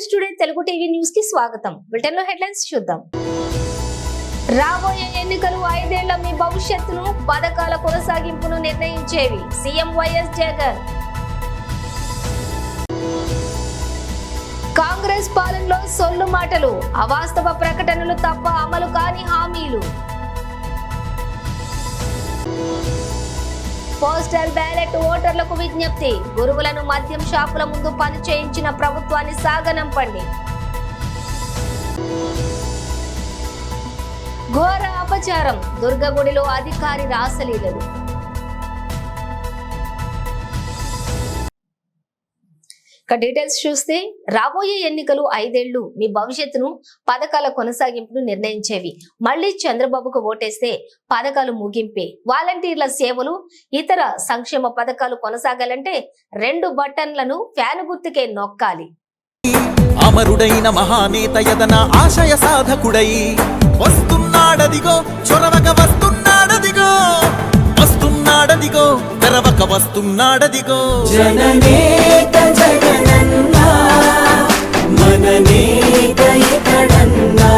Times today Telugu TV news కి స్వాగతం. Bulletin లో హెడ్లైన్స్ చూద్దాం. రాబోయే ఎన్నికలు 5 ఏళ్ల మీ భవిష్యత్తును, పథకాల కొనసాగింపును నిర్ణయించేవి. సీఎం వైఎస్ జగన్. కాంగ్రెస్ పాలనలో సొల్లు మాటలు, అవాస్తవ ప్రకటనలు తప్ప అమలు కాని హామీలు. పోస్టల్ బ్యాలెట్ ఓటర్లకు విజ్ఞప్తి, గురువులను మద్యం షాపుల ముందు పని చేయించిన ప్రభుత్వాన్ని సాగనంపండి. ఘోర అపచారం, దుర్గగుడిలో అధికారి రాసలీలలు. డీటెయిల్స్ చూస్తే, రాబోయే ఎన్నికలు 5 ఏళ్లు మీ భవిష్యత్తును, పథకాల కొనసాగింపును నిర్ణయించేవి. మళ్లీ చంద్రబాబుకు ఓటేస్తే పథకాలు ముగింపే. వాలంటీర్ల సేవలు, ఇతర సంక్షేమ పథకాలు కొనసాగాలంటే 2 బటన్లను ఫ్యాన్ గుర్తుకే నొక్కాలి. అమరుడైన మహానేత యదన ఆశయ సాధకుడై వస్తున్నాడదిగో, చొరవక వస్తున్నాడదిగో, వస్తున్నాడదిగో, తెరవక వస్తున్నాడదిగో. జననేత జగనన్నా, మననేత ఇతడన్నా.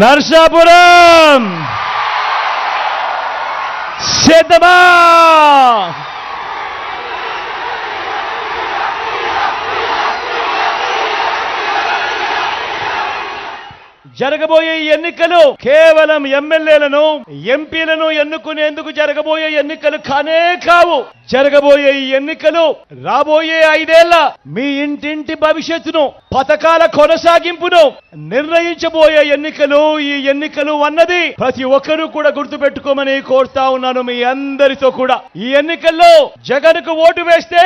నర్సాపురం సిద్ధమా? జరగబోయే ఎన్నికలు కేవలం ఎమ్మెల్యేలను, ఎంపీలను ఎన్నుకునేందుకు జరగబోయే ఎన్నికలు కానే కావు. జరగబోయే ఈ ఎన్నికలు రాబోయే 5 ఏళ్ల మీ ఇంటింటి భవిష్యత్తును, పథకాల కొనసాగింపును నిర్ణయించబోయే ఎన్నికలు. ఈ ఎన్నికలు అన్నది ప్రతి ఒక్కరూ కూడా గుర్తుపెట్టుకోమని కోరుతా ఉన్నాను మీ అందరితో కూడా. ఈ ఎన్నికల్లో జగన్కు ఓటు వేస్తే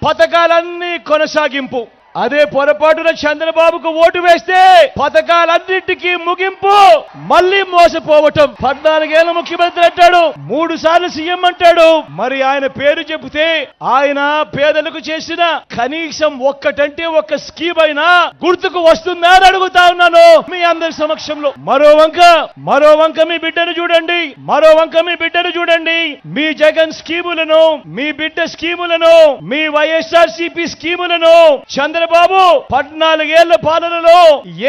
పథకాలన్నీ కొనసాగింపు, అదే పొరపాటున చంద్రబాబుకు ఓటు వేస్తే పథకాలన్నింటికీ ముగింపు, మళ్లీ మోసపోవటం. 14 ఏళ్ల ముఖ్యమంత్రి అంటాడు, 3 సార్లు సీఎం అంటాడు. మరి ఆయన పేరు చెబితే ఆయన పేదలకు చేసిన కనీసం ఒక్కటంటే ఒక్క స్కీమ్ అయినా గుర్తుకు వస్తుందా అని అడుగుతా ఉన్నాను మీ అందరి సమక్షంలో. మరో వంక మీ బిడ్డను చూడండి, మరో వంక మీ బిడ్డను చూడండి. మీ జగన్ స్కీములను, మీ బిడ్డ స్కీములను, మీ వైఎస్ఆర్సీపీ స్కీములను చంద్రబాబు 14 ఏళ్ల పాలనలో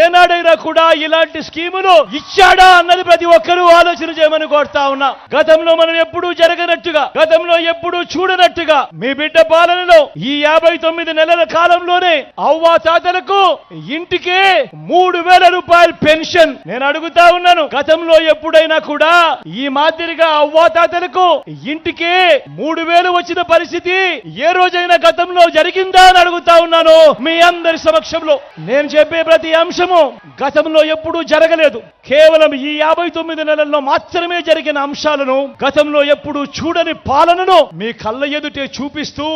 ఏనాడైనా కూడా ఇలాంటి స్కీములు ఇచ్చాడా అన్నది ప్రతి ఒక్కరూ ఆలోచన చేయమని కోరుతా ఉన్నా. గతంలో మనం ఎప్పుడూ జరగనట్టుగా, గతంలో ఎప్పుడూ చూడనట్టుగా మీ బిడ్డ పాలనలో ఈ 59 నెలల కాలంలోనే అవ్వా తాతలకు ఇంటికే 3,000 రూపాయల పెన్షన్. నేను అడుగుతా ఉన్నాను, గతంలో ఎప్పుడైనా కూడా ఈ మాదిరిగా అవ్వా తాతలకు ఇంటికే 3,000 వచ్చిన పరిస్థితి ఏ రోజైనా గతంలో జరిగిందా అని అడుగుతా ఉన్నాను మీ అందరి సమక్షంలో. నేను చెప్పే ప్రతి అంశము గతంలో ఎప్పుడూ జరగలేదు. కేవలం ఈ 59 నెలల్లో మాత్రమే జరిగిన అంశాలను, గతంలో ఎప్పుడూ చూడని పాలనను మీ కళ్ళ ఎదుటే చూపిస్తూ,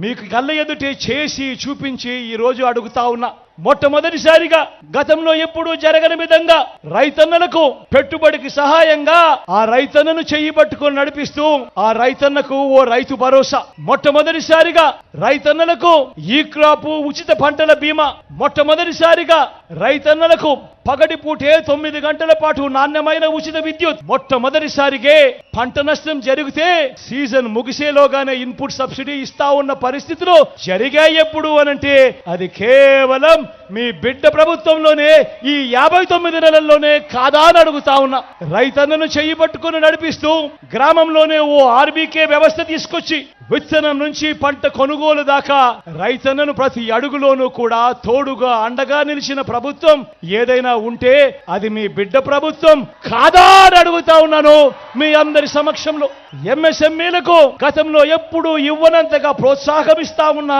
మీకు కళ్ళ ఎదుటే చేసి చూపించి ఈ రోజు అడుగుతా ఉన్నా. మొట్టమొదటిసారిగా గతంలో ఎప్పుడూ జరగని విధంగా రైతన్నలకు పెట్టుబడికి సహాయంగా ఆ రైతన్నను చెయ్యి పట్టుకొని నడిపిస్తూ ఆ రైతన్నకు ఓ రైతు భరోసా. మొట్టమొదటిసారిగా రైతన్నలకు ఈ క్రాపు ఉచిత పంటల బీమా. మొట్టమొదటిసారిగా రైతన్నలకు పగటిపూటే 9 గంటల పాటు నాణ్యమైన ఉచిత విద్యుత్. మొట్టమొదటిసారిగా పంట నష్టం జరిగితే సీజన్ ముగిసేలోగానే ఇన్పుట్ సబ్సిడీ ఇస్తా ఉన్న పరిస్థితులు జరిగాయి ఎప్పుడు అనంటే అది కేవలం మీ బిడ్డ ప్రభుత్వంలోనే, ఈ 59 నెలల్లోనే కాదా అని అడుగుతా ఉన్నా. రైతన్నను చెయ్యి పట్టుకుని నడిపిస్తూ గ్రామంలోనే ఓ ఆర్బీకే వ్యవస్థ తీసుకొచ్చి విత్తనం నుంచి పంట కొనుగోలు దాకా రైతన్నను ప్రతి అడుగులోనూ కూడా తోడుగా అండగా నిలిచిన ప్రభుత్వం ఏదైనా ఉంటే అది మీ బిడ్డ ప్రభుత్వం కాదా అని అడుగుతా ఉన్నాను మీ అందరి సమక్షంలో. ఎంఎస్ఎంఈలకు గతంలో ఎప్పుడూ ఇవ్వనంతగా ప్రోత్సాహం ఇస్తా ఉన్న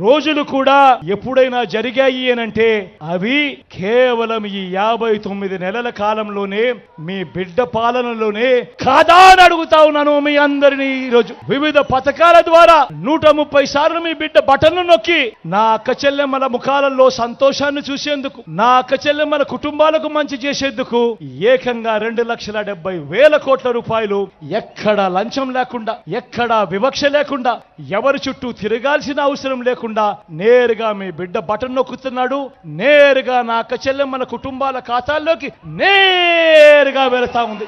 రోజులు కూడా ఎప్పుడైనా జరిగాయి అని అంటే అవి కేవలం ఈ 59 నెలల కాలంలోనే మీ బిడ్డ పాలనలోనే కాదా అని అడుగుతా ఉన్నాను మీ అందరినీ. ఈరోజు వివిధ పథకాల ద్వారా 130 సార్లు మీ బిడ్డ బటన్ను నొక్కి నా అక్క చెల్లెమ్మల ముఖాలలో సంతోషాన్ని చూసేందుకు, నా అక్క చెల్లెమ్మల కుటుంబాలకు మంచి చేసేందుకు ఏకంగా 2,70,000 కోట్ల రూపాయలు ఎక్కడ లంచం లేకుండా, ఎక్కడ వివక్ష లేకుండా, ఎవరి చుట్టూ తిరగాల్సిన అవసరం లేకుండా నేరుగా మీ బిడ్డ బటన్ నొక్కుతున్నాడు. నేరుగా నా అక్క చెల్లెమ్మల కుటుంబాల ఖాతాల్లోకి నేరుగా వెళతా ఉంది.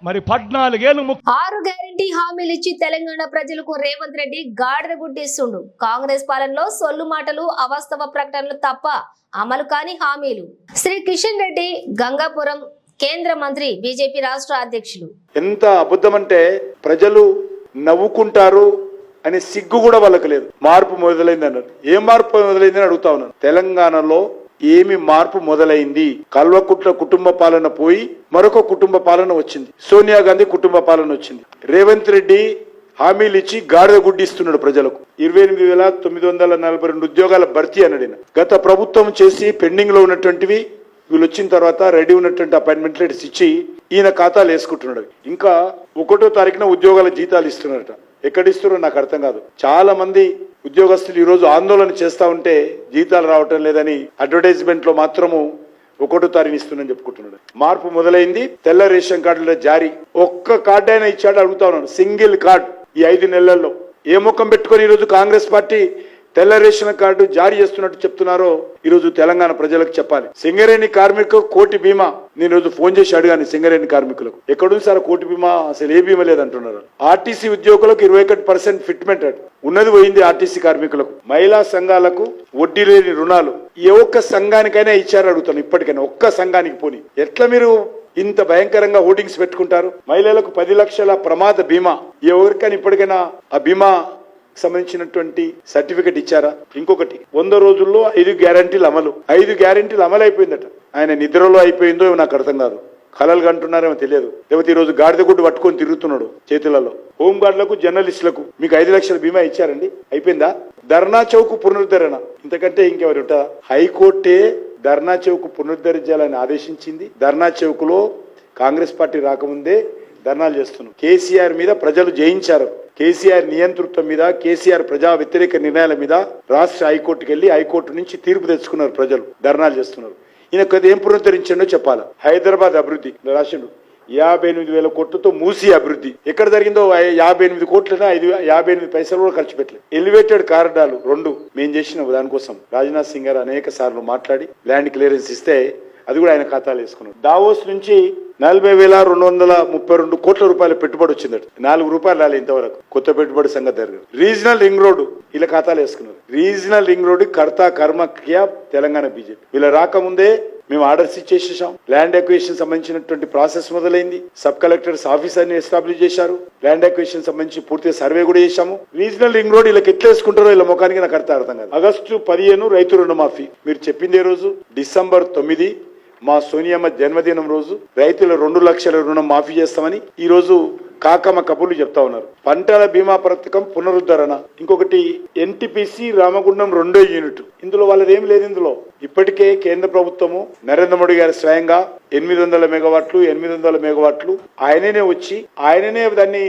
మరి 14 ఏళ్ళు 6 గ్యారంటీ హామీలు ఇచ్చి తెలంగాణ ప్రజలకు రేవంత్ రెడ్డి గాడిద గుడ్డిస్తుండు. కాంగ్రెస్ పాలనలో సొల్లు మాటలు, అవాస్తవ ప్రకటనలు తప్ప అమలు కాని హామీలు. శ్రీ కిషన్ రెడ్డి, గంగాపురం, కేంద్ర మంత్రి, బీజేపీ రాష్ట్ర అధ్యక్షులు. ఎంత అబద్ధం అంటే ప్రజలు నవ్వుకుంటారు అనే సిగ్గు కూడా వాళ్ళకి లేదు. మార్పు మొదలైంది అన్నారు. ఏం మార్పు మొదలైందని అడుగుతా ఉన్నాను. తెలంగాణలో ఏమి మార్పు మొదలైంది? కల్వకుట్ల కుటుంబ పాలన పోయి మరొక కుటుంబ పాలన వచ్చింది. సోనియా గాంధీ కుటుంబ పాలన వచ్చింది. రేవంత్ రెడ్డి హామీలు ఇచ్చి గాడిద గుడ్డిస్తున్నాడు ప్రజలకు. 28,942 ఉద్యోగాల భర్తీ అన్నాడు. గత ప్రభుత్వం చేసి పెండింగ్ లో ఉన్నటువంటివి వీళ్ళు వచ్చిన తర్వాత రెడీ ఉన్నటువంటి అపాయింట్మెంట్ లెటర్స్ ఇచ్చి ఈయన ఖాతాలు వేసుకుంటున్నాడు. ఇంకా 1వ తారీఖున ఉద్యోగాల జీతాలు ఇస్తున్నారట. ఎక్కడిస్తున్నారో నాకు అర్థం కాదు. చాలా మంది ఉద్యోగస్తులు ఈ రోజు ఆందోళన చేస్తా ఉంటే జీతాలు రావటం లేదని అడ్వర్టైజ్మెంట్ లో మాత్రము 1వ తారీఖు ఇస్తుందని చెప్పుకుంటున్నాడు. మార్పు మొదలైంది. తెల్ల రేషన్ కార్డుల జారీ. ఒక్క కార్డు అయినా ఇచ్చాడు అడుగుతా ఉన్నాను. సింగిల్ కార్డ్ ఈ 5 నెలల్లో ఏ ముఖం పెట్టుకొని ఈరోజు కాంగ్రెస్ పార్టీ తెల్ల రేషన్ కార్డు జారీ చేస్తున్నట్టు చెప్తున్నారో ఈరోజు తెలంగాణ ప్రజలకు చెప్పాలి. సింగరేణి కార్మికులకు 1 కోటి బీమా. నేను రోజు ఫోన్ చేసి అడిగాను సింగరేణి కార్మికులకు, ఎక్కడుంది సార్ 1 కోటి బీమా? అసలు ఏ బీమా లేదంటున్నారు. ఆర్టీసీ ఉద్యోగులకు 21% ఫిట్మెంట్ ఉన్నది పోయింది. ఆర్టీసీ కార్మికులకు, మహిళా సంఘాలకు వడ్డీ లేని రుణాలు ఏ ఒక్క సంఘానికైనా ఇచ్చారు అడుగుతాను. ఇప్పటికైనా ఒక్క సంఘానికి పోని. ఎట్లా మీరు ఇంత భయంకరంగా హోర్డింగ్స్ పెట్టుకుంటారు? మహిళలకు 10 లక్షల ప్రమాద బీమా ఎవరికైనా ఇప్పటికైనా ఆ బీమా సంబంధించినటువంటి సర్టిఫికెట్ ఇచ్చారా? ఇంకొకటి 100 రోజుల్లో 5 గ్యారంటీలు అమలు. 5 గ్యారంటీలు అమలు అయిపోయిందట. ఆయన నిద్రలో అయిపోయిందో నాకు అర్థం కాదు. కలలు కంటున్నారేమో తెలియదు. లేకపోతే ఈ రోజు గాడిద గుడ్డు పట్టుకొని తిరుగుతున్నాడు చేతులలో. హోంగార్డులకు, జర్నలిస్టులకు మీకు 5 లక్షల బీమా ఇచ్చారండి. అయిపోయిందా? ధర్నా చౌక్ పునరుద్ధరణ. ఇంతకంటే ఇంకెవరు ఉంటా? హైకోర్టే ధర్నా చౌక్ పునరుద్ధరించాలని ఆదేశించింది. ధర్నా చౌక్ లో కాంగ్రెస్ పార్టీ రాకముందే ధర్నాలు చేస్తున్నాం. కేసీఆర్ మీద ప్రజలు జయించారు. కేసీఆర్ నియంతృత్వం మీద, కేసీఆర్ ప్రజా వ్యతిరేక నిర్ణయాల మీద రాష్ట్ర హైకోర్టుకి వెళ్లి హైకోర్టు నుంచి తీర్పు తెచ్చుకున్నారు. ప్రజలు ధర్నాలు చేస్తున్నారు. ఈయన ఏం పునరుద్ధరించాడో చెప్పాలి. హైదరాబాద్ అభివృద్ధి రాసిండు. 58,000 కోట్లతో మూసి అభివృద్ధి. ఎక్కడ జరిగిందో 58 కోట్లైనా 58 పైసలు కూడా ఖర్చు పెట్టలేదు. ఎలివేటెడ్ కారిడార్లు 2 మేము చేసిన దానికోసం రాజ్నాథ్ సింగ్ గారు అనేక సార్లు మాట్లాడి ల్యాండ్ క్లియరెన్స్ ఇస్తే అది కూడా ఆయన ఖాతాలు వేసుకున్నాడు. దావోస్ నుంచి 40,232 కోట్ల రూపాయల పెట్టుబడి వచ్చిందట. 4 రూపాయలు రాలే ఇంతవరకు. కొత్త పెట్టుబడి సంగతి జరగదు. రీజనల్ రింగ్ రోడ్డు ఇలా ఖాతాలు వేసుకున్నారు. రీజనల్ రింగ్ రోడ్డు కర్త కర్మక్య తెలంగాణ బీజేపీ. వీళ్ళ రాకముందే మేము ఆర్డర్స్ ఇచ్చేసేసాం. ల్యాండ్ అక్విజిషన్ సంబంధించినటువంటి ప్రాసెస్ మొదలైంది. సబ్ కలెక్టర్స్ ఆఫీసర్ని ఎస్టాబ్లిష్ చేశారు. ల్యాండ్ అక్విజిషన్ సంబంధించి పూర్తిగా సర్వే కూడా చేశాము. రీజనల్ రింగ్ రోడ్ ఇలా ఎట్లా వేసుకుంటారో ఇలా ముఖానికి నాకు అర్థం కాదు. ఆగస్టు 15 రైతు రుణమాఫీ. మీరు చెప్పిందే రోజు డిసెంబర్ 9 మా సోనియమ్మ జన్మదినం రోజు రైతుల 2 లక్షల రుణం మాఫీ చేస్తామని ఈ రోజు కాకమ్మ కబుర్లు చెప్తా ఉన్నారు. పంటల బీమా పథకం పునరుద్ధరణ. ఇంకొకటి ఎన్టీపీసీ రామగుండం 2వ యూనిట్. ఇందులో వాళ్ళది ఏం లేదు. ఇందులో ఇప్పటికే కేంద్ర ప్రభుత్వము నరేంద్ర మోడీ గారు స్వయంగా 800 మెగావాట్లు 800 మెగావాట్లు ఆయననే వచ్చి ఆయననే దాన్ని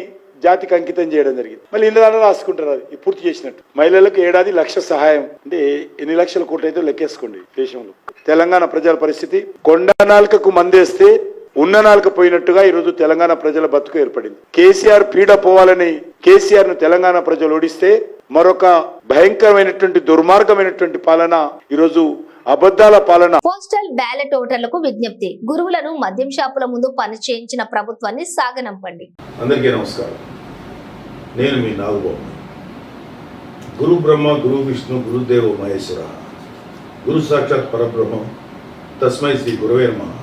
జాతికి అంకితం చేయడం జరిగింది. మళ్ళీ ఇందులో రాసుకుంటారు అది పూర్తి చేసినట్టు. మహిళలకు ఏడాది 1,00,000 సహాయం. అంటే ఎన్ని లక్షల కోట్లు అయితే లెక్కేసుకోండి. దేశంలో తెలంగాణ ప్రజల పరిస్థితి కొండ నాలుకకు మందేస్తే ఉన్న నాలుక పోయినట్టుగా ఈరోజు తెలంగాణ ప్రజల బతుకు ఏర్పడింది. కేసీఆర్ పీడ పోవాలని కేసీఆర్ ను తెలంగాణ ప్రజలు ఓడిస్తే మరొక భయంకరమైనటువంటి దుర్మార్గమైనటువంటి పాలన ఈరోజు అబద్ధాల పాలన. పోస్టల్ బ్యాలెట్ ఓటర్లకు విజ్ఞప్తి. గురువులను మద్యం షాపుల ముందు పని చేయించిన ప్రభుత్వాన్ని సాగనంపండి. అందరికీ నమస్కారం. నేను మీ నాగబాబు. గురు బ్రహ్మ, గురు విష్ణు, గురుదేవ మహేశ్వర, గురు సాక్షాత్ పరబ్రహ్మం, తస్మై శ్రీ గురవే నమః.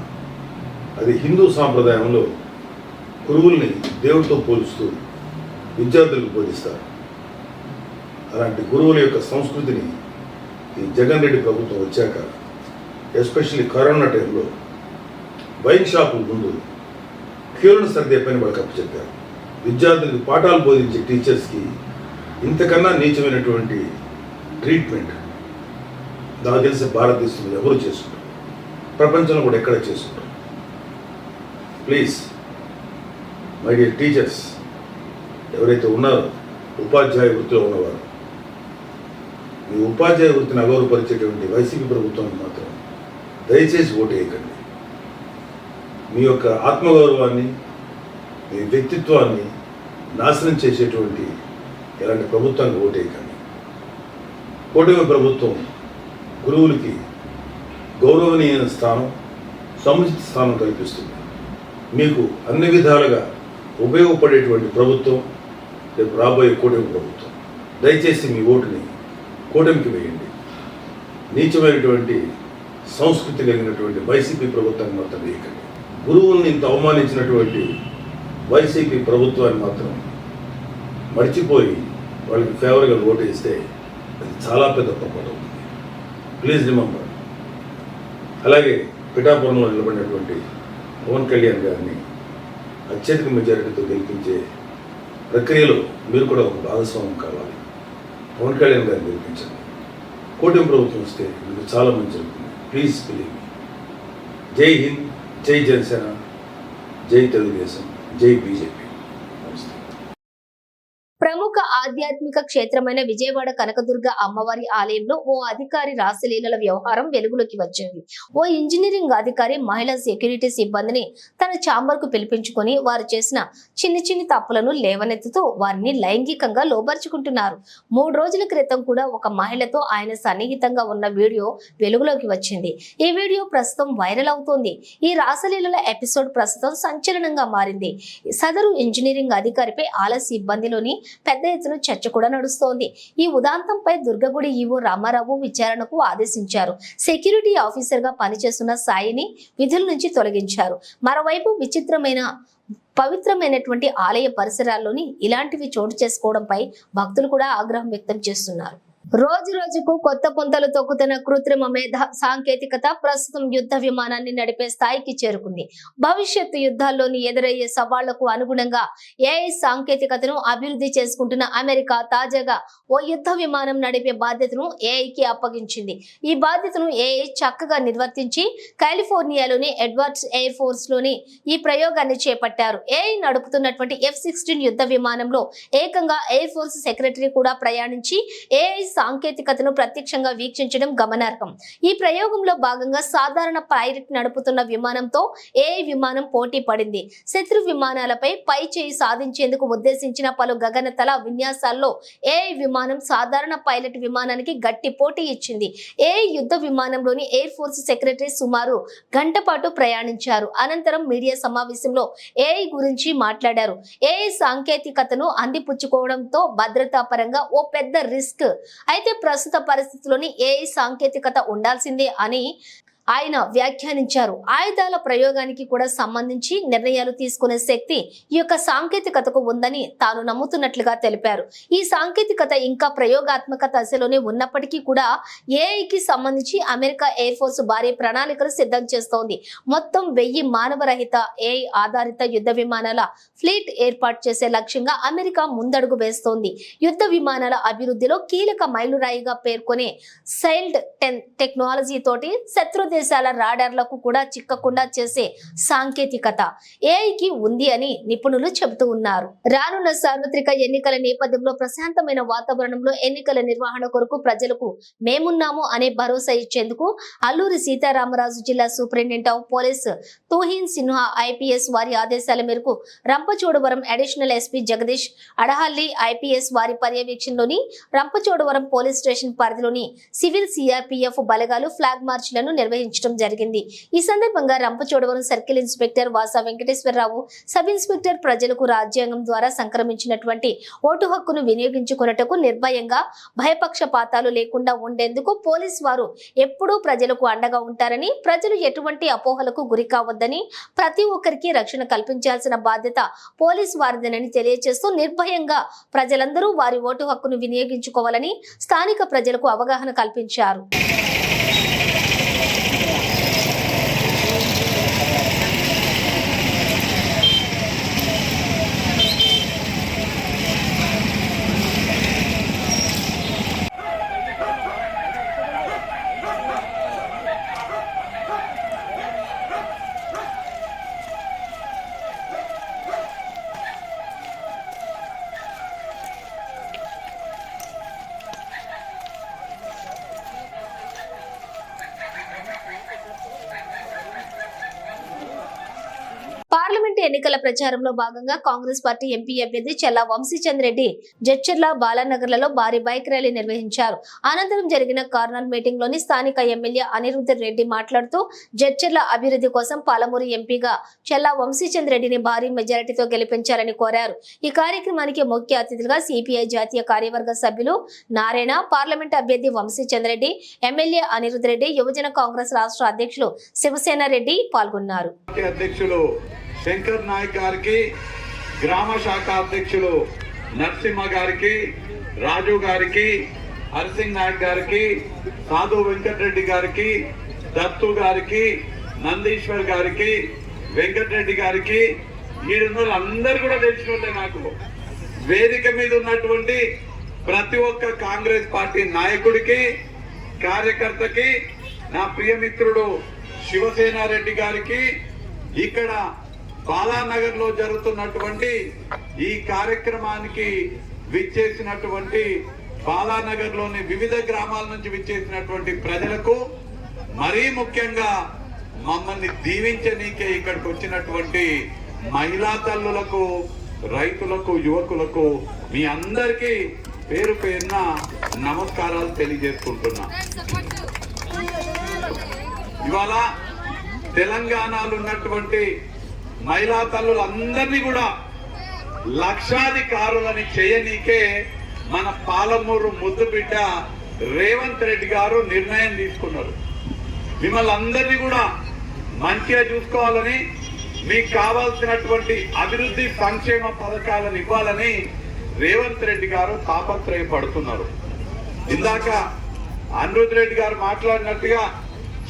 అది హిందూ సాంప్రదాయంలో గురువుల్ని దేవుడితో పోలుస్తూ విద్యార్థులకు బోధిస్తారు. అలాంటి గురువుల యొక్క సంస్కృతిని ఈ జగన్ రెడ్డి ప్రభుత్వం వచ్చాక, ఎస్పెషల్లీ కరోనా టైంలో వైన్ షాపుల ముందు క్యూలను సర్దే పని వాళ్ళకి అప్పచెప్పారు. విద్యార్థులకు పాఠాలు బోధించే టీచర్స్కి ఇంతకన్నా నీచమైనటువంటి ట్రీట్మెంట్ నాకు తెలిసి భారతదేశంలో ఎవరు చేసుకుంటారు, ప్రపంచంలో కూడా ఎక్కడ చేసుకుంటారు. ప్లీజ్ మై డియర్ టీచర్స్, ఎవరైతే ఉన్నారో ఉపాధ్యాయ వృత్తిలో ఉన్నవారు, మీ ఉపాధ్యాయ వృత్తిని అగౌరవపరిచేటువంటి వైసీపీ ప్రభుత్వానికి మాత్రం దయచేసి ఓటు వేయకండి. మీ యొక్క ఆత్మగౌరవాన్ని, మీ వ్యక్తిత్వాన్ని నాశనం చేసేటువంటి ఇలాంటి ప్రభుత్వానికి ఓటు వేయకండి. కూటమి ప్రభుత్వం గురువులకి గౌరవనీయ స్థానం, సముచిత స్థానం కల్పిస్తుంది. మీకు అన్ని విధాలుగా ఉపయోగపడేటువంటి ప్రభుత్వం రేపు రాబోయే కూటమి ప్రభుత్వం. దయచేసి మీ ఓటుని కూటమికి వేయండి. నీచమైనటువంటి సంస్కృతి కలిగినటువంటి వైసీపీ ప్రభుత్వాన్ని మాత్రం వేయకండి. గురువుల్ని ఇంత అవమానించినటువంటి వైసీపీ ప్రభుత్వాన్ని మాత్రం మర్చిపోయి వాళ్ళకి ఫేవర్గా ఓటు వేస్తే అది చాలా పెద్ద పొరపాటు అవుతుంది. Please remember. అలాగే పిఠాపురంలో నిలబడినటువంటి పవన్ కళ్యాణ్ గారిని అత్యధిక మెజారిటీతో గెలిపించే ప్రక్రియలో మీరు కూడా ఒక భాగస్వామ్యం కావాలి. పవన్ కళ్యాణ్ గారిని గెలిపించండి. కూటమి ప్రభుత్వం వస్తే మీకు చాలా మంచి జరుగుతుంది. Please believe me. జై హింద్, జై జనసేన, జై తెలుగుదేశం, జై బీజేపీ. నమస్తే. ప్రముఖ ఆధ్యాత్మిక క్షేత్రమైన విజయవాడ కనకదుర్గ అమ్మవారి ఆలయంలో ఓ అధికారి రాసలీలల వ్యవహారం వెలుగులోకి వచ్చింది. ఓ ఇంజనీరింగ్ అధికారి మహిళా సెక్యూరిటీ సిబ్బందిని తన ఛాంబర్ కు పిలిపించుకొని వారు చేసిన చిన్ని తప్పులను లేవనెత్తుతూ వారిని లైంగికంగా లోబర్చుకుంటున్నారు. 3 రోజుల క్రితం కూడా ఒక మహిళతో ఆయన సన్నిహితంగా ఉన్న వీడియో వెలుగులోకి వచ్చింది. ఈ వీడియో ప్రస్తుతం వైరల్ అవుతోంది. ఈ రాసలీలల ఎపిసోడ్ ప్రస్తుతం సంచలనంగా మారింది. సదరు ఇంజనీరింగ్ అధికారిపై ఆలయ సిబ్బందిలోని పెద్ద ఎత్తున చర్చ కూడా నడుస్తోంది. ఈ ఉదాంతంపై దుర్గగుడి ఈవో రామారావు విచారణకు ఆదేశించారు. సెక్యూరిటీ ఆఫీసర్ గా పనిచేస్తున్న సాయిని విధుల నుంచి తొలగించారు. మరోవైపు పవిత్రమైనటువంటి ఆలయ పరిసరాల్లోని ఇలాంటివి చోటు చేసుకోవడంపై భక్తులు కూడా ఆగ్రహం వ్యక్తం చేస్తున్నారు. రోజు రోజుకు కొత్త పుంతలు తొక్కుతున్న కృత్రిమ మేధ సాంకేతికత ప్రస్తుతం యుద్ధ విమానాన్ని నడిపే స్థాయికి చేరుకుంది. భవిష్యత్తు యుద్ధాల్లోని ఎదురయ్యే సవాళ్లకు అనుగుణంగా ఏఐ సాంకేతికతను అభివృద్ధి చేసుకుంటున్న అమెరికా తాజాగా ఓ యుద్ధ విమానం నడిపే బాధ్యతను ఏఐకి అప్పగించింది. ఈ బాధ్యతను ఏఐ చక్కగా నిర్వర్తించి కాలిఫోర్నియాలోని ఎడ్వర్డ్స్ ఎయిర్ ఫోర్స్ లోని ఈ ప్రయోగాన్ని చేపట్టారు. ఏఐ నడుపుతున్నటువంటి F-16 యుద్ధ విమానంలో ఏకంగా ఎయిర్ ఫోర్స్ సెక్రటరీ కూడా ప్రయాణించి ఏఐ సాంకేతికతను ప్రత్యక్షంగా వీక్షించడం గమనార్హం. ఈ ప్రయోగంలో భాగంగా సాధారణ పైలట్ నడుపుతున్న విమానంతో ఏఐ విమానం పోటీ పడింది. శత్రు విమానాలపై పై చేయి సాధించేందుకు ఉద్దేశించిన పలు గగనతల విన్యాసాల్లో ఏఐ విమానం సాధారణ పైలట్ విమానానికి గట్టి పోటీ ఇచ్చింది. ఏఐ యుద్ధ విమానంలోని ఎయిర్ ఫోర్స్ సెక్రటరీ సుమారు గంట పాటు ప్రయాణించారు. అనంతరం మీడియా సమావేశంలో ఏఐ గురించి మాట్లాడారు. ఏఐ సాంకేతికతను అందిపుచ్చుకోవడంతో భద్రతా పరంగా ఓ పెద్ద రిస్క్. అయితే ప్రస్తుత పరిస్థితుల్లోని ఏఐ సాంకేతికత ఉండాల్సిందే అని ఆయన వ్యాఖ్యానించారు. ఆయుధాల ప్రయోగానికి కూడా సంబంధించి నిర్ణయాలు తీసుకునే శక్తి ఈ యొక్క సాంకేతికతకు ఉందని తాను నమ్ముతున్నట్లుగా తెలిపారు. ఈ సాంకేతికత ఇంకా ప్రయోగాత్మక దశలోనే ఉన్నప్పటికీ కూడా ఏఐకి సంబంధించి అమెరికా ఎయిర్ ఫోర్స్ భారీ ప్రణాళికలు సిద్ధం చేస్తోంది. మొత్తం 1000 మానవరహిత ఏఐ ఆధారిత యుద్ధ విమానాల ఫ్లీట్ ఏర్పాటు చేసే లక్ష్యంగా అమెరికా ముందడుగు వేస్తోంది. యుద్ధ విమానాల అభివృద్ధిలో కీలక మైలురాయిగా పేర్కొనే సైల్డ్ టెక్నాలజీ తోటి శత్రు దేశాల రాడార్లకు కూడా చిక్కకుండా చేసే సాంకేతికత ఏఐకి ఉంది అని నిపుణులు చెబుతూ ఉన్నారు. రానున్న సార్వత్రిక ఎన్నికల నేపథ్యంలో ప్రశాంతమైన వాతావరణంలో ఎన్నికల నిర్వహణ కొరకు ప్రజలకు మేమున్నాము అనే భరోసా ఇచ్చేందుకు అల్లూరి సీతారామరాజు జిల్లా superintendent of police Tuhin Sinha IPS వారి ఆదేశాల మేరకు Rampachodavaram additional SP Jagadish Adahalli IPS వారి పర్యవేక్షణలోని రంపచోడవరం పోలీస్ స్టేషన్ పరిధిలోని సివిల్ సిఆర్పీఎఫ్ బలగాలు ఫ్లాగ్ మార్చ్లను నిర్వహించారు జరిగింది. ఈ సందర్భంగా Rampachodavaram circle inspector Vasa Venkateswararao, sub inspector ప్రజలకు రాజ్యాంగం ద్వారా సంక్రమించినటువంటి ఓటు హక్కును వినియోగించుకున్నటకు నిర్భయంగా భయపక్షపాతాలు లేకుండా ఉండేందుకు పోలీస్ వారు ఎప్పుడూ ప్రజలకు అండగా ఉంటారని, ప్రజలు ఎటువంటి అపోహలకు గురి కావద్దని, ప్రతి ఒక్కరికి రక్షణ కల్పించాల్సిన బాధ్యత పోలీస్ వారిదేనని తెలియజేస్తూ నిర్భయంగా ప్రజలందరూ వారి ఓటు హక్కును వినియోగించుకోవాలని స్థానిక ప్రజలకు అవగాహన కల్పించారు. పార్లమెంట్ ఎన్నికల ప్రచారంలో భాగంగా కాంగ్రెస్ పార్టీ ఎంపీ అభ్యర్థి చెల్లా వంశీచంద్ రెడ్డి జడ్చర్ల బాలానగర్లలో భారీ బైక్ ర్యాలీ నిర్వహించారు. అనంతరం జరిగిన కార్నర్ మీటింగ్ లోని స్థానిక ఎమ్మెల్యే అనిరుద్ధ్ రెడ్డి మాట్లాడుతూ జడ్చర్ల అభివృద్ధి కోసం పాలమూరు ఎంపీగా చెల్లా వంశీచంద్ రెడ్డిని భారీ మెజారిటీతో గెలిపించాలని కోరారు. ఈ కార్యక్రమానికి ముఖ్య అతిథులుగా సిపిఐ జాతీయ కార్యవర్గ సభ్యులు నారాయణ, పార్లమెంట్ అభ్యర్థి వంశీచంద్ రెడ్డి, ఎమ్మెల్యే అనిరుద్ధ్ రెడ్డి, యువజన కాంగ్రెస్ రాష్ట్ర అధ్యక్షులు శివసేన రెడ్డి పాల్గొన్నారు. అధ్యక్షులు శంకర్ నాయక్ గారికి, గ్రామ శాఖ అధ్యక్షులు నరసింహ గారికి, రాజు గారికి, హర్సింగ్ నాయక్ గారికి, సాధు వెంకటరెడ్డి గారికి, దత్తు గారికి, నందీశ్వర్ గారికి, వెంకటరెడ్డి గారికి, ఈడున్న అందరు కూడా తెలిసినట్లే. నాకు వేదిక మీద ఉన్నటువంటి ప్రతి ఒక్క కాంగ్రెస్ పార్టీ నాయకుడికి, కార్యకర్తకి, నా ప్రియమిత్రుడు శివసేన రెడ్డి గారికి, ఇక్కడ బాలానగర్ లో జరుగుతున్నటువంటి ఈ కార్యక్రమానికి విచ్చేసినటువంటి బాలానగర్ లోని వివిధ గ్రామాల నుంచి విచ్చేసినటువంటి ప్రజలకు, మరీ ముఖ్యంగా మమ్మల్ని దీవించనీకే ఇక్కడికి వచ్చినటువంటి మహిళా తల్లులకు, రైతులకు, యువకులకు మీ అందరికీ పేరు పేరున నమస్కారాలు తెలియజేసుకుంటున్నా. ఇవాళ తెలంగాణలో ఉన్నటువంటి మహిళా తల్లులందరినీ కూడా లక్షాధికారులని చేయనీకే మన పాలమూరు ముద్దుబిడ్డ రేవంత్ రెడ్డి గారు నిర్ణయం తీసుకున్నారు. మిమ్మల్ని అందరినీ కూడా మంచిగా చూసుకోవాలని, మీకు కావాల్సినటువంటి అభివృద్ధి సంక్షేమ పథకాలను ఇవ్వాలని రేవంత్ రెడ్డి గారు తాపత్రయపడుతున్నారు. ఇందాక అనిరుద్ధ్ రెడ్డి గారు మాట్లాడినట్టుగా,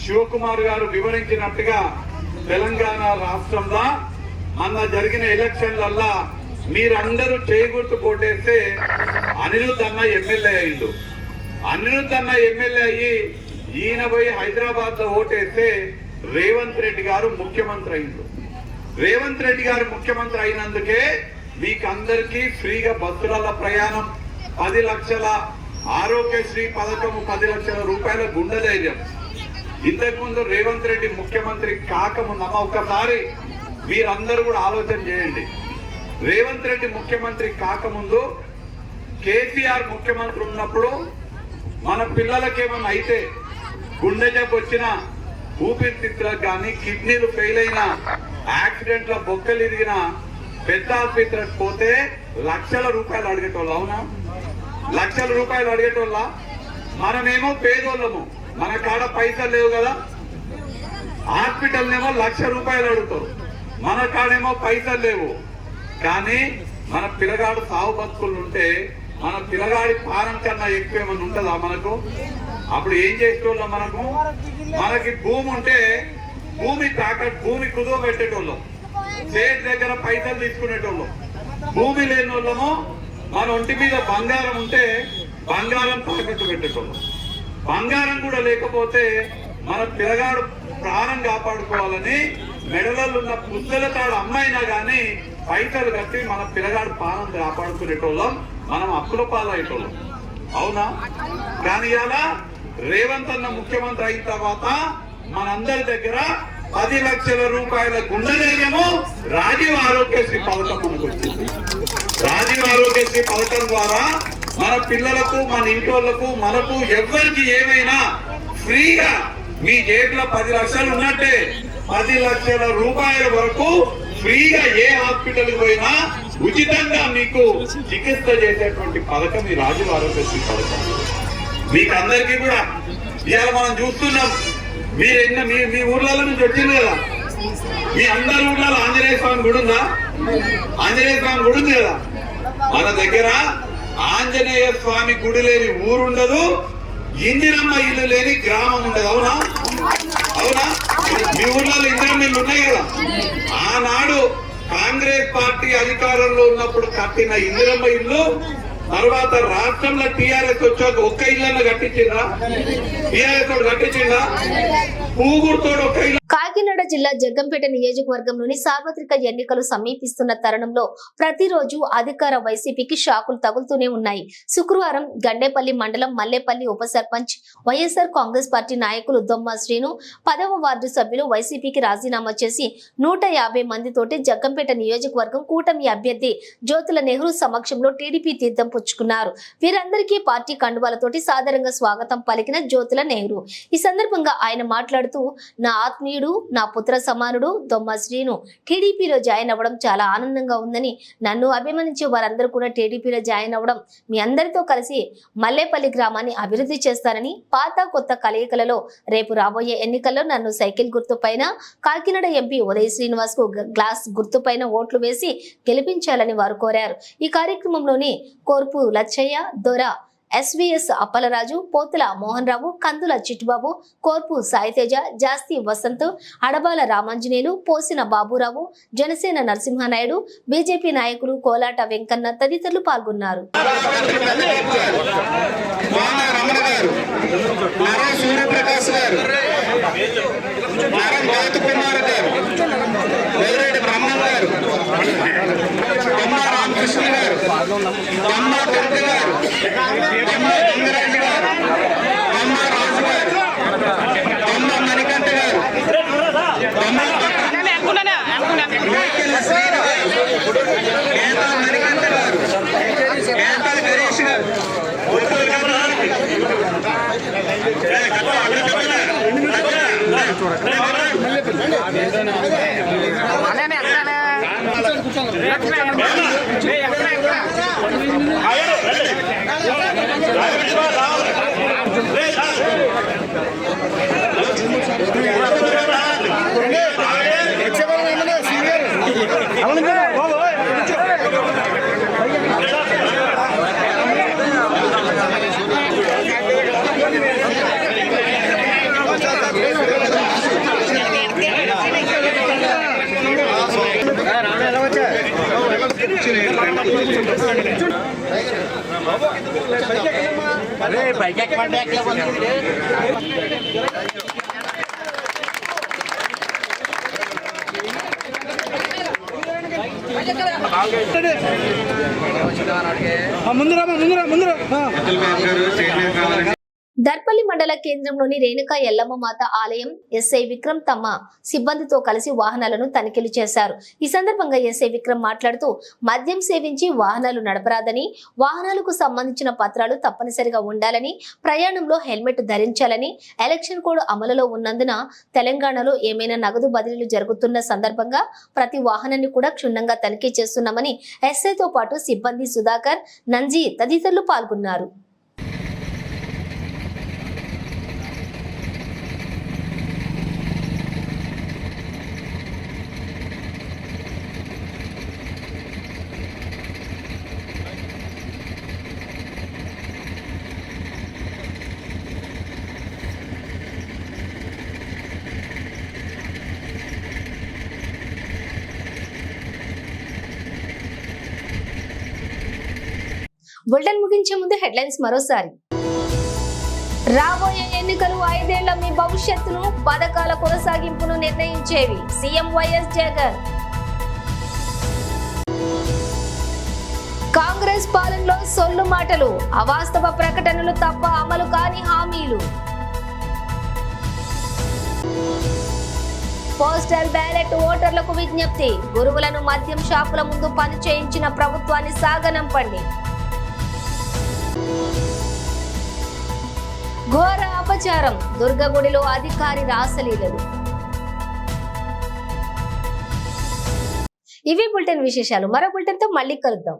శివకుమార్ గారు వివరించినట్టుగా, తెలంగాణ రాష్ట్రంలో మొన్న జరిగిన ఎలక్షన్లల్లా మీరందరూ చేయగుర్తు కోటేస్తే అనిరుద్ధ్ అన్న ఎమ్మెల్యే అయ్యిండు. అనిరుద్ధ్ అన్న ఎమ్మెల్యే అయ్యి ఈయన పోయి హైదరాబాద్ లో ఓటేస్తే రేవంత్ రెడ్డి గారు ముఖ్యమంత్రి అయిండు. రేవంత్ రెడ్డి గారు ముఖ్యమంత్రి అయినందుకే మీకు అందరికీ ఫ్రీగా బస్సుల ప్రయాణం, 10 లక్షల ఆరోగ్యశ్రీ పథకము, 10 లక్షల రూపాయల గుండె ధైర్యం. ఇంతకుముందు రేవంత్ రెడ్డి ముఖ్యమంత్రి కాకముందమ్మ ఒకసారి మీరందరూ కూడా ఆలోచన చేయండి. రేవంత్ రెడ్డి ముఖ్యమంత్రి కాకముందు కేసీఆర్ ముఖ్యమంత్రి ఉన్నప్పుడు మన పిల్లలకేమన్నా అయితే, గుండె జబ్బు వచ్చిన, ఊపిరితిత్తులకు కానీ కిడ్నీలు ఫెయిల్ అయిన, యాక్సిడెంట్ లో బొక్కలు ఇరిగిన పెద్ద ఆసుపత్రికి పోతే లక్షల రూపాయలు అడిగేటోళ్ళు. అవునా? లక్షల రూపాయలు అడిగేటోళ్ళ. మనమేమో పేదోళ్ళము, మన కాడ పైసలు లేవు కదా. హాస్పిటల్ ఏమో 1,00,000 రూపాయలు అడుగుతారు, మన కాడేమో పైసలు లేవు. కానీ మన పిల్లగాడు సాగు బతుకులు ఉంటే మన పిల్లగాడి పానం కన్నా ఎక్కువ ఏమన్నా ఉంటుందా మనకు? అప్పుడు ఏం చేసేటోళ్ళం? మనకి భూమి ఉంటే భూమి కుదువ పెట్టేటోళ్ళం, స్టేట్ దగ్గర పైసలు తీసుకునేటోళ్ళం. భూమి లేని వాళ్ళము మన ఒంటి మీద బంగారం ఉంటే బంగారం తాకట్టు పెట్టేటోళ్ళం. బంగారం కూడా లేకపోతే మన పిల్లగాడు ప్రాణం కాపాడుకోవాలని మెడలలో ఉన్న పుస్తల తాడు అమ్మాయినా గానీ పైసలు కట్టి మన పిల్లగాడు ప్రాణం కాపాడుకునేటోళ్ళం. మనం అప్పుల పాలయ్యేటోళ్ళం. అవునా? కానీ ఇలా రేవంత్ అన్న ముఖ్యమంత్రి అయిన తర్వాత మనందరి దగ్గర 10 లక్షల రూపాయల గుండె ధైర్యము రాజీవ్ ఆరోగ్యశ్రీ పథకం మనకు వచ్చింది. రాజీవ్ ఆరోగ్యశ్రీ పథకం ద్వారా మన పిల్లలకు, మన ఇంటోళ్లకు, మనకు ఎవరికి ఏమైనా ఫ్రీగా, మీ జేబులో 10 లక్షలు ఉన్నట్టే 10 లక్షల రూపాయల వరకు ఫ్రీగా ఏ హాస్పిటల్ పోయినా ఉచితంగా మీకు చికిత్స చేసేటువంటి పథకం ఈ రాజీవ్ ఆరోగ్యశ్రీ పథకం. మీకు అందరికీ కూడా ఇవాళ మనం చూస్తున్నాం. మీ ఊర్లలో నుంచి వచ్చింది కదా, మీ అందరి ఊర్లలో ఆంజనేయ స్వామి గుడి ఉందా? ఆంజనేయ స్వామి గుడి ఉంది కదా. మన దగ్గర ఆంజనేయ స్వామి గుడి లేని ఊరుండదు, ఇందిరమ్మ ఇల్లు లేని గ్రామం ఉండదు. అవునా? అవునా? మీ ఊర్లలో ఇందిరమ్మ ఇల్లు ఉన్నాయి కదా. ఆనాడు కాంగ్రెస్ పార్టీ అధికారంలో ఉన్నప్పుడు కట్టిన ఇందిరమ్మ ఇల్లు తర్వాత రాష్ట్రంలో టీఆర్ఎస్ వచ్చాక ఒక్క ఇళ్ళన్న కట్టించిందా? టీఆర్ఎస్ తోడు కట్టించిందా? పూగుడుతోడు ఒక్క ఇల్లు. కాకినాడ జిల్లా జగ్గంపేట నియోజకవర్గంలోని సార్వత్రిక ఎన్నికలు సమీపిస్తున్న తరుణంలో ప్రతిరోజు అధికార వైసీపీకి షాకులు తగులుతూనే ఉన్నాయి. శుక్రవారం గండేపల్లి మండలం మల్లేపల్లి ఉప సర్పంచ్ వైఎస్ఆర్ కాంగ్రెస్ పార్టీ నాయకులు దొమ్మ శ్రీను 10వ వార్డు సభ్యులు వైసీపీకి రాజీనామా చేసి 150 మందితోటి జగ్గంపేట నియోజకవర్గం కూటమి అభ్యర్థి జ్యోతుల నెహ్రూ సమక్షంలో టీడీపీ తీర్థం పుచ్చుకున్నారు. వీరందరికీ పార్టీ కండువాలతోటి సాదరంగా స్వాగతం పలికిన జ్యోతుల నెహ్రూ. ఈ సందర్భంగా ఆయన మాట్లాడుతూ, నా ఆత్మీయుడు, నా పుత్ర సమానుడు దొమ్మ శ్రీను టీడీపీలో జాయిన్ అవ్వడం చాలా ఆనందంగా ఉందని, నన్ను అభిమానించే వారందరూ కూడా టీడీపీలో జాయిన్ అవ్వడం, మీ అందరితో కలిసి మల్లేపల్లి గ్రామాన్ని అభివృద్ధి చేస్తానని, పాత కొత్త కలయికలలో రేపు రాబోయే ఎన్నికల్లో నన్ను సైకిల్ గుర్తుపైన, కాకినాడ ఎంపీ ఉదయ్ శ్రీనివాస్ కు గ్లాస్ గుర్తుపైన ఓట్లు వేసి గెలిపించాలని వారు కోరారు. ఈ కార్యక్రమంలోని కోర్పు లచ్చయ్య, దొర ఎస్వీఎస్ అప్పలరాజు, పోతుల మోహన్ రావు, కందుల చిట్టుబాబు, కోర్పు సాయితేజ, జాస్తి వసంత్, అడబాల రామాంజనేయులు, పోసిన బాబురావు, జనసేన నరసింహనాయుడు, బీజేపీ నాయకులు కోలాట వెంకన్న తదితరులు పాల్గొన్నారు. దర్పల్లి మండల కేంద్రంలోని రేణుకా ఎల్లమ్మ మాత ఆలయం ఎస్ఐ విక్రమ్ తమ సిబ్బందితో కలిసి వాహనాలను తనిఖీలు చేశారు. ఈ సందర్భంగా ఎస్ఐ విక్రమ్ మాట్లాడుతూ, మద్యం సేవించి వాహనాలు నడపరాదని, వాహనాలకు సంబంధించిన పత్రాలు తప్పనిసరిగా ఉండాలని, ప్రయాణంలో హెల్మెట్ ధరించాలని, ఎలక్షన్ కోడ్ అమలులో ఉన్నందున తెలంగాణలో ఏమైనా నగదు బదిలీలు జరుగుతున్న సందర్భంగా ప్రతి వాహనాన్ని కూడా క్షుణ్ణంగా తనిఖీ చేస్తున్నామని ఎస్ఐతో పాటు సిబ్బంది సుధాకర్, నంజీ తదితరులు పాల్గొన్నారు. బులెటిన్ ముగించే ముందు హెడ్లైన్స్ మరోసారి. రాబోయే ఎన్నికలు 5 ఏళ్ల మీ భవిష్యత్తును, పథకాల కొనసాగింపును నిర్ణయించేవి, సీఎం వైఎస్ జగన్. కాంగ్రెస్ పాలనలో సొల్లు మాటలు, అవాస్తవ ప్రకటనలు తప్ప అమలు కాని హామీలు. పోస్టల్ బ్యాలెట్ ఓటర్లకు విజ్ఞప్తి, గురువులను మద్యం షాపుల ముందు పని చేయించిన ప్రభుత్వాన్ని సాగనంపండి. ఘోర అపచారం, దుర్గగుడిలో అధికారి రాసలీలలు. ఇవి బులెటిన్ విశేషాలు. మరో బులెటిన్ తో మళ్ళీ కలుద్దాం.